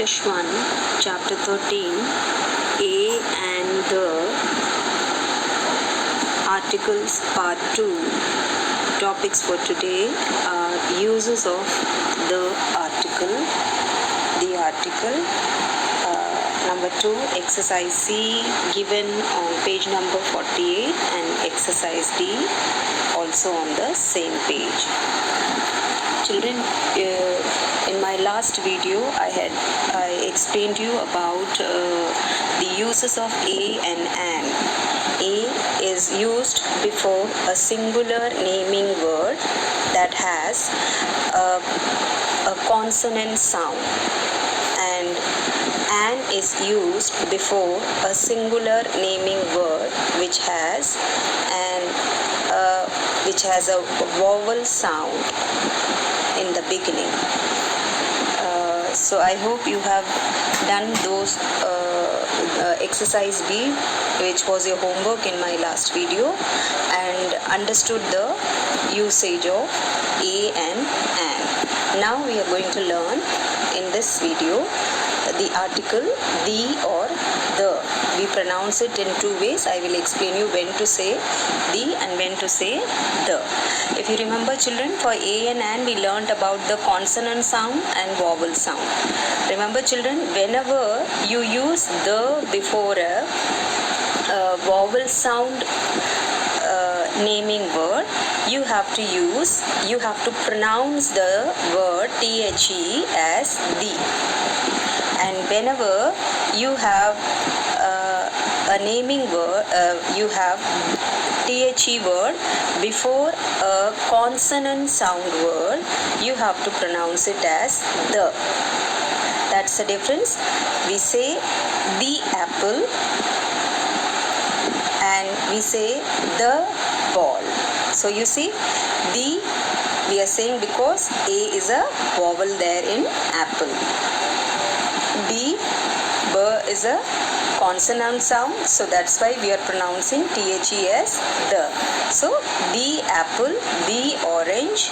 English 1, Chapter 13, A and the Articles Part 2. Topics for today are uses of the article, number 2, exercise C given on page number 48 and exercise D also on the same page. Children, in my last video I explained you about the uses of a and an. A is used before a singular naming word that has a consonant sound, and an is used before a singular naming word which has a vowel sound in the beginning. So I hope you have done those exercise B, which was your homework in my last video, and understood the usage of a and an. Now we are going to learn in this video the article the or the. We pronounce it in two ways. I will explain you when to say the and when to say the. If you remember, children, for a and an we learnt about the consonant sound and vowel sound. Remember, children, whenever you use the before a vowel sound naming word, you have to pronounce the word the as the. And whenever you have a naming word, you have the word before a consonant sound word, you have to pronounce it as the. That's the difference. We say the apple and we say the ball. So you see, the we are saying because a is a vowel there in apple. B is a consonant sound, so that's why we are pronouncing the as the. So the apple, the orange,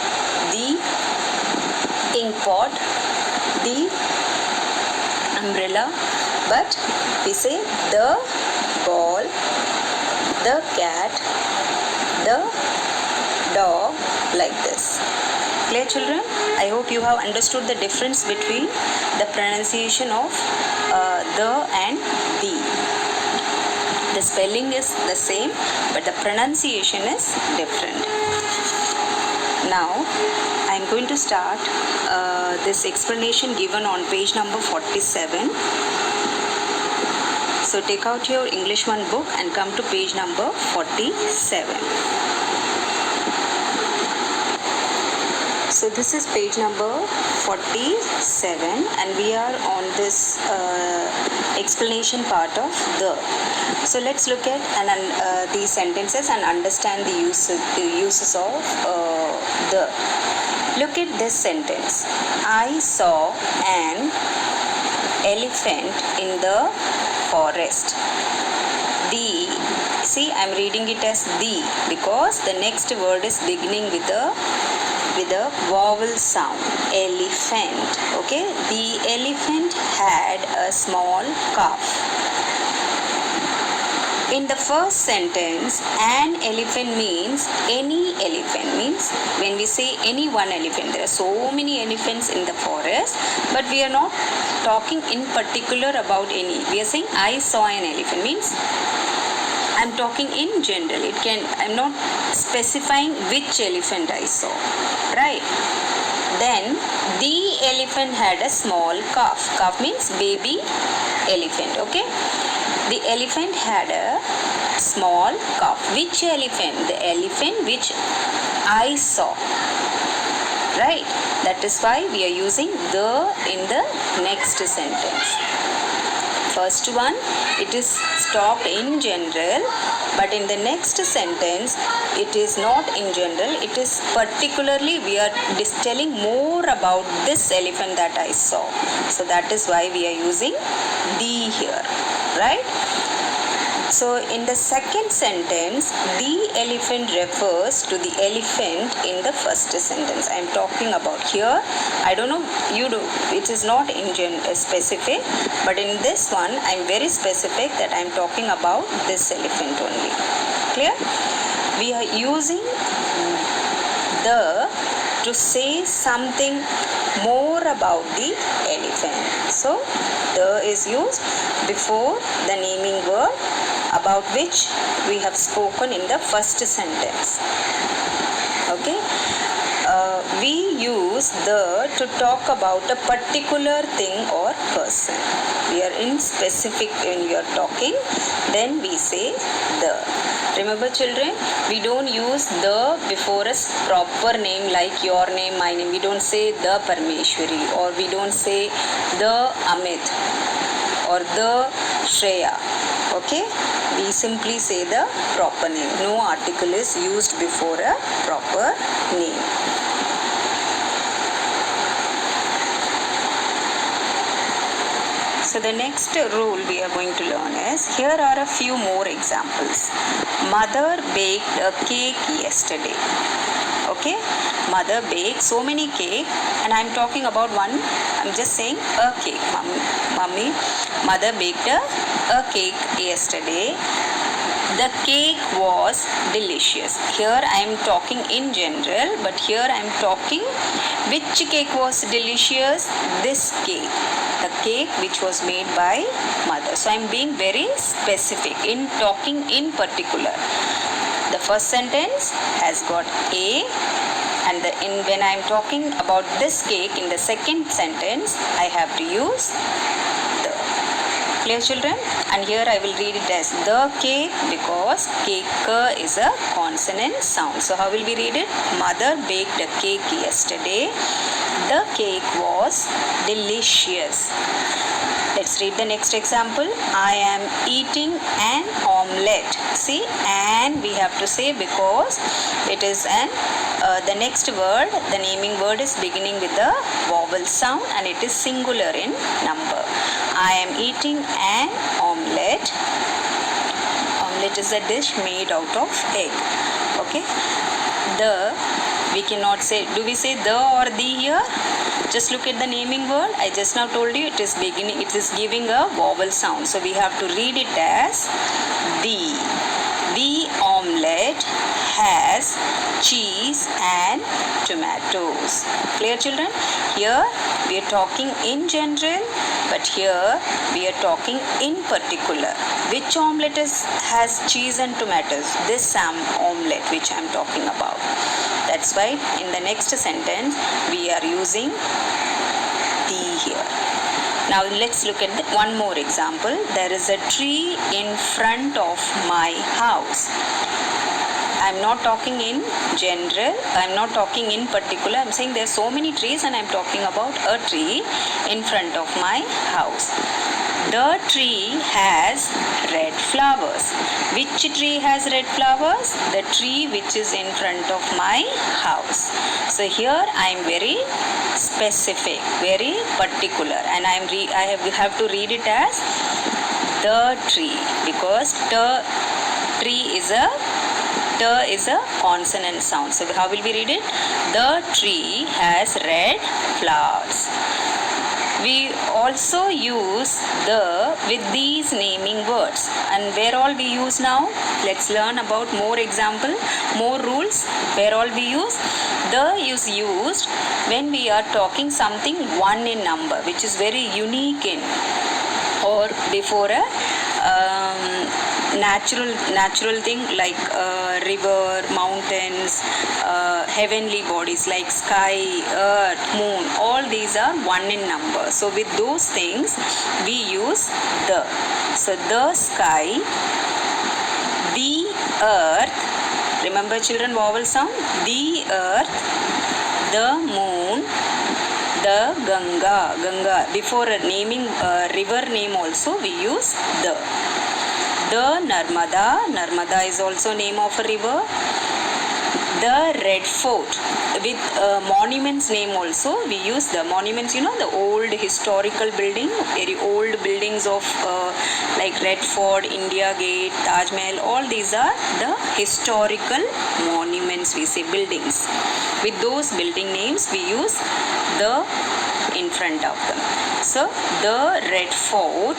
the ink pot, the umbrella, but we say the ball, the cat, the dog, like this. Clear, children? I hope you have understood the difference between the pronunciation of the and the. The spelling is the same, but the pronunciation is different. Now, I am going to start this explanation given on page number 47. So, take out your English 1 book and come to page number 47. So this is page number 47 and we are on this explanation part of the. So let's look at these sentences and understand the uses of the. Look at this sentence. I saw an elephant in the forest. See, I am reading it as the because the next word is beginning with a vowel sound, elephant. Okay, the elephant had a small calf. In the first sentence, an elephant means any elephant. Means when we say any one elephant, there are so many elephants in the forest, but we are not talking in particular about any. We are saying I saw an elephant means I'm talking in general. I'm not specifying which elephant I saw, right? Then the elephant had a small calf. Calf means baby elephant, okay? The elephant had a small calf. Which elephant? The elephant which I saw, right? That is why we are using the in the next sentence. First one, it is stopped in general, but in the next sentence, it is not in general. It is particularly, we are telling more about this elephant that I saw. So that is why we are using the here, right? So in the second sentence, the elephant refers to the elephant in the first sentence. I am talking about here. I don't know, you do. It is not in specific, but in this one, I am very specific that I am talking about this elephant only. Clear? We are using the to say something more about the elephant. So the is used before the naming word about which we have spoken in the first sentence. Okay. We use the to talk about a particular thing or person. We are in specific when you are talking, then we say the. Remember children, we don't use the before a proper name like your name, my name. We don't say the Parmeshwari, or we don't say the Amit or the Shreya. Okay, we simply say the proper name. No article is used before a proper name. So the next rule we are going to learn is, here are a few more examples. Mother baked a cake yesterday. Okay, mother baked so many cake, and I am talking about one. I am just saying a cake. Mummy, mother baked a cake yesterday. The cake was delicious. Here I am talking in general, but here I am talking which cake was delicious. This cake, the cake which was made by mother. So I am being very specific in talking in particular. The first sentence has got a, and when I am talking about this cake in the second sentence, I have to use the. Clear children? And here I will read it as the cake, because cake is a consonant sound. So how will we read it? Mother baked a cake yesterday. The cake was delicious. Let's read the next example. I am eating an omelette. See, and we have to say because it is the next word, the naming word is beginning with the vowel sound, and it is singular in number. I am eating an omelette. Omelette is a dish made out of egg. Okay. We cannot say, do we say the or the here? Just look at the naming word. I just now told you it is beginning, it is giving a vowel sound. So we have to read it as the. The omelette has cheese and tomatoes. Clear children? Here we are talking in general, but here we are talking in particular. Which omelette has cheese and tomatoes? This omelette which I am talking about. That's why in the next sentence we are using the here. Now let's look at one more example. There is a tree in front of my house. I am not talking in general. I am not talking in particular. I am saying there are so many trees, and I am talking about a tree in front of my house. The tree has red flowers. Which tree has red flowers? The tree which is in front of my house. So here I am very specific, very particular, and I have to read it as the tree, because the tree is a consonant sound. So how will we read it? The tree has red flowers. We also use the with these naming words. And where all we use now? Let's learn about more example, more rules. Where all we use? The is used when we are talking something one in number, which is very unique in, or before a natural thing like river, mountains, heavenly bodies like sky, earth, moon. All these are one in number. So with those things we use the. So the sky, the earth. Remember children, vowel sound. The earth, the moon, the Ganga. Before naming river name also we use the. The Narmada is also name of a river. The Red Fort. With monuments name also, we use the monuments, the old historical building, very old buildings of like Red Fort, India Gate, Taj Mahal, all these are the historical monuments, we say buildings. With those building names, we use the in front of them. So the Red Fort,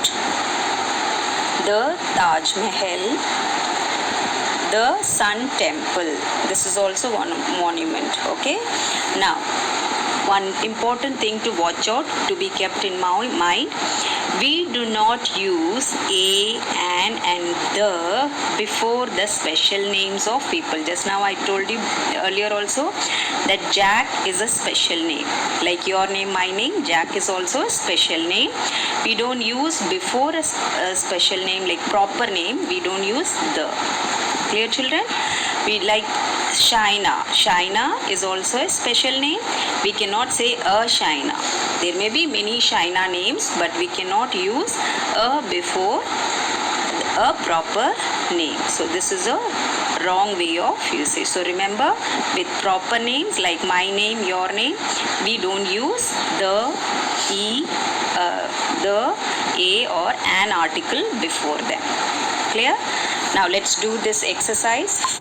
the Taj Mahal, the Sun Temple. This is also one monument. Okay. Now, one important thing to watch out, to be kept in mind, we do not use a, an and the before the special names of people. Just now I told you earlier also that Jack is a special name. Like your name, my name, Jack is also a special name. We don't use before a special name, like proper name, we don't use the. Clear, children? We like Shaina. Shaina is also a special name. We cannot say a Shaina. There may be many Shaina names, but we cannot use a before a proper name. So this is a wrong way of usage. So remember, with proper names like my name, your name, we don't use the the a or an article before them. Clear? Now let's do this exercise.